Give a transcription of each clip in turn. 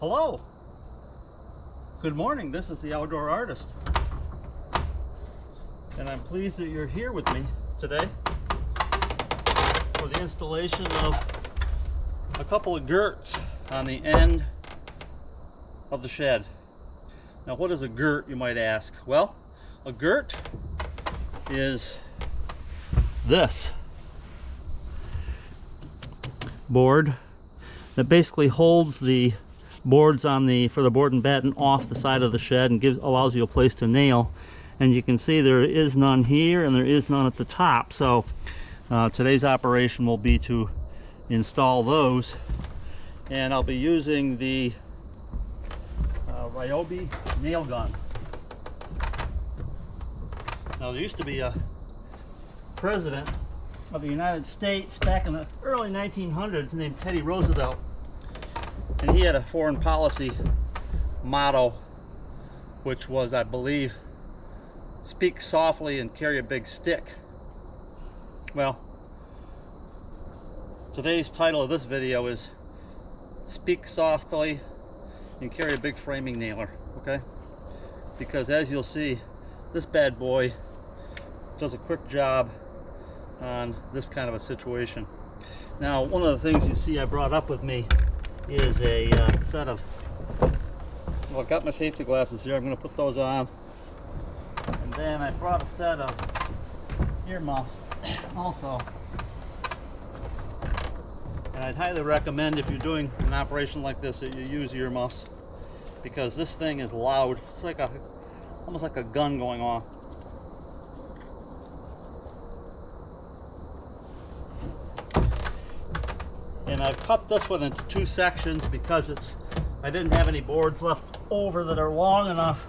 Hello. Good morning. This is the Outdoor Artist. And I'm pleased that you're here with me today for the installation of a couple of girts on the end of the shed. Now, what is a girt, you might ask? Well, a girt is this board that basically holds the boards for the board and batten off the side of the shed and allows you a place to nail. And you can see there is none here and there is none at the top. So today's operation will be to install those, and I'll be using the Ryobi nail gun. Now, there used to be a president of the United States back in the early 1900s named Teddy Roosevelt, and he had a foreign policy motto which was, I believe, speak softly and carry a big stick. Well, today's title of this video is Speak Softly and Carry a Big Framing Nailer, okay? Because as you'll see, this bad boy does a quick job on this kind of a situation. Now, one of the things you see I brought up with me is a set of, well, I've got my safety glasses here. I'm going to put those on. And then I brought a set of earmuffs also. And I'd highly recommend, if you're doing an operation like this, that you use earmuffs, because this thing is loud. It's like almost like a gun going off. And I've cut this one into two sections because I didn't have any boards left over that are long enough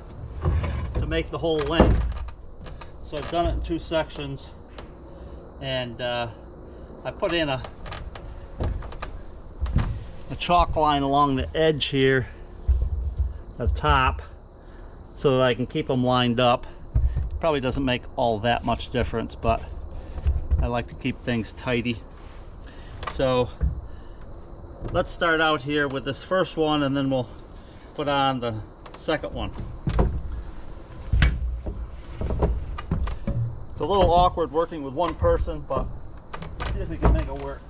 to make the whole length. So I've done it in two sections, and I put in a chalk line along the edge here of top so that I can keep them lined up. Probably doesn't make all that much difference, but I like to keep things tidy. So let's start out here with this first one, and then we'll put on the second one. It's a little awkward working with one person, but see if we can make it work.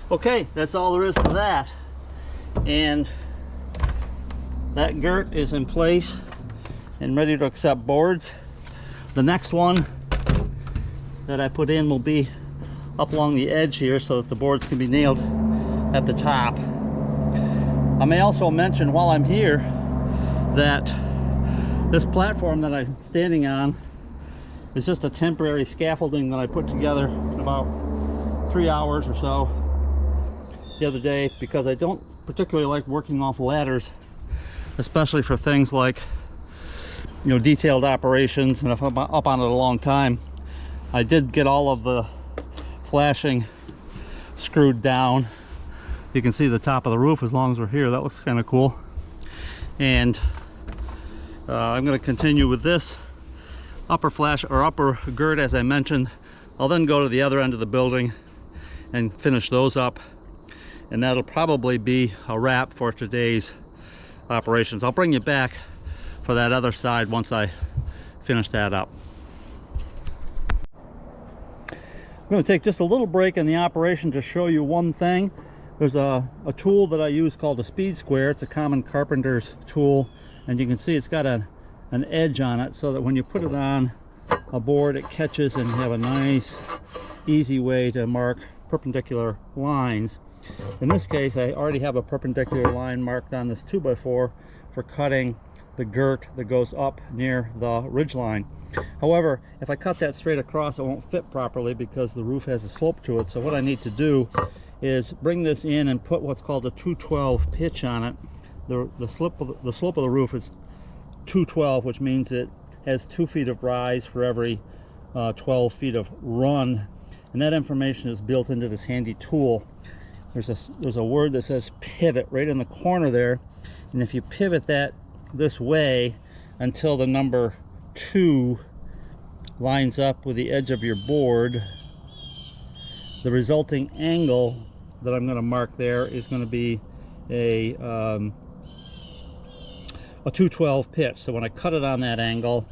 Okay, that's all there is to that. And that girt is in place and ready to accept boards. The next one that I put in will be up along the edge here so that the boards can be nailed at the top. I may also mention while I'm here that this platform that I'm standing on is just a temporary scaffolding that I put together in about 3 hours or so the other day, because I don't particularly like working off ladders, especially for things like, you know, detailed operations. And if I'm up on it a long time, I did get all of the flashing screwed down. You can see the top of the roof as long as we're here. That looks kind of cool. And I'm going to continue with this upper flash or upper girt as I mentioned. I'll then go to the other end of the building and finish those up, and that'll probably be a wrap for today's operations. I'll bring you back for that other side once I finish that up. I'm going to take just a little break in the operation to show you one thing. There's a tool that I use called a speed square. It's a common carpenter's tool, and you can see it's got an edge on it so that when you put it on a board it catches, and you have a nice easy way to mark perpendicular lines. In this case I already have a perpendicular line marked on this 2x4 for cutting the girt that goes up near the ridge line. However, if I cut that straight across it won't fit properly because the roof has a slope to it. So what I need to do is bring this in and put what's called a 212 pitch on it. The slope of the roof is 212, which means it has 2 feet of rise for every 12 feet of run, and that information is built into this handy tool. There's a word that says pivot right in the corner there, and if you pivot that this way until the number 2 lines up with the edge of your board, the resulting angle that I'm going to mark there is going to be a 212 pitch. So when I cut it on that angle,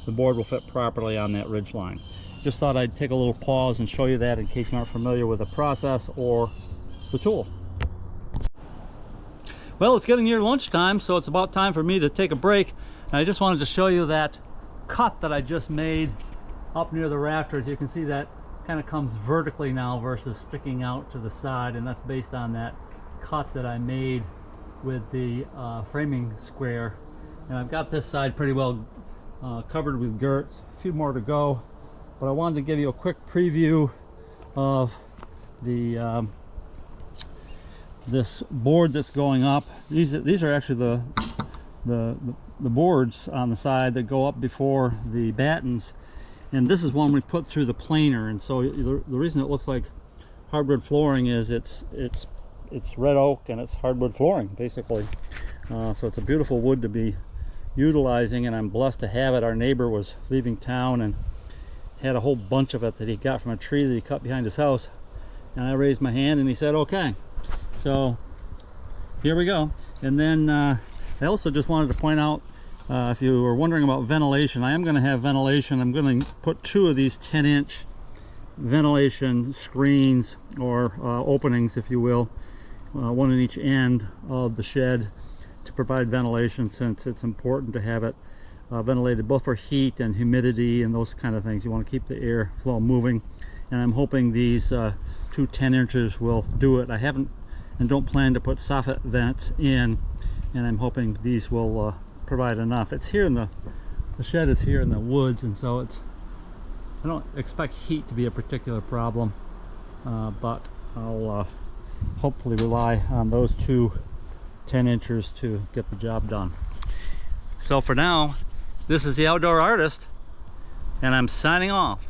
the board will fit properly on that ridge line. Just thought I'd take a little pause and show you that in case you aren't familiar with the process or the tool. Well, it's getting near lunchtime, so it's about time for me to take a break. And I just wanted to show you that cut that I just made up near the rafters. You can see that kind of comes vertically now versus sticking out to the side, and that's based on that cut that I made with the framing square. And I've got this side pretty well covered with girts. A few more to go, but I wanted to give you a quick preview of the this board that's going up. These are actually the boards on the side that go up before the battens, and this is one we put through the planer. And so the reason it looks like hardwood flooring is it's red oak and it's hardwood flooring basically. So it's a beautiful wood to be utilizing, and I'm blessed to have it. Our neighbor was leaving town and had a whole bunch of it that he got from a tree that he cut behind his house, and I raised my hand and he said okay. So here we go. And then I also just wanted to point out, if you were wondering about ventilation, I am going to have ventilation. I'm going to put 2 of these 10-inch ventilation screens or openings, if you will, one in each end of the shed to provide ventilation, since it's important to have it ventilated both for heat and humidity and those kind of things. You want to keep the air flow moving, and I'm hoping these 2 10-inches will do it. I haven't and don't plan to put soffit vents in, and I'm hoping these will provide enough. It's here in the shed is here in the woods, and so I don't expect heat to be a particular problem, but I'll hopefully rely on those 2 10-inchers to get the job done. So for now, this is the Outdoor Artist, and I'm signing off.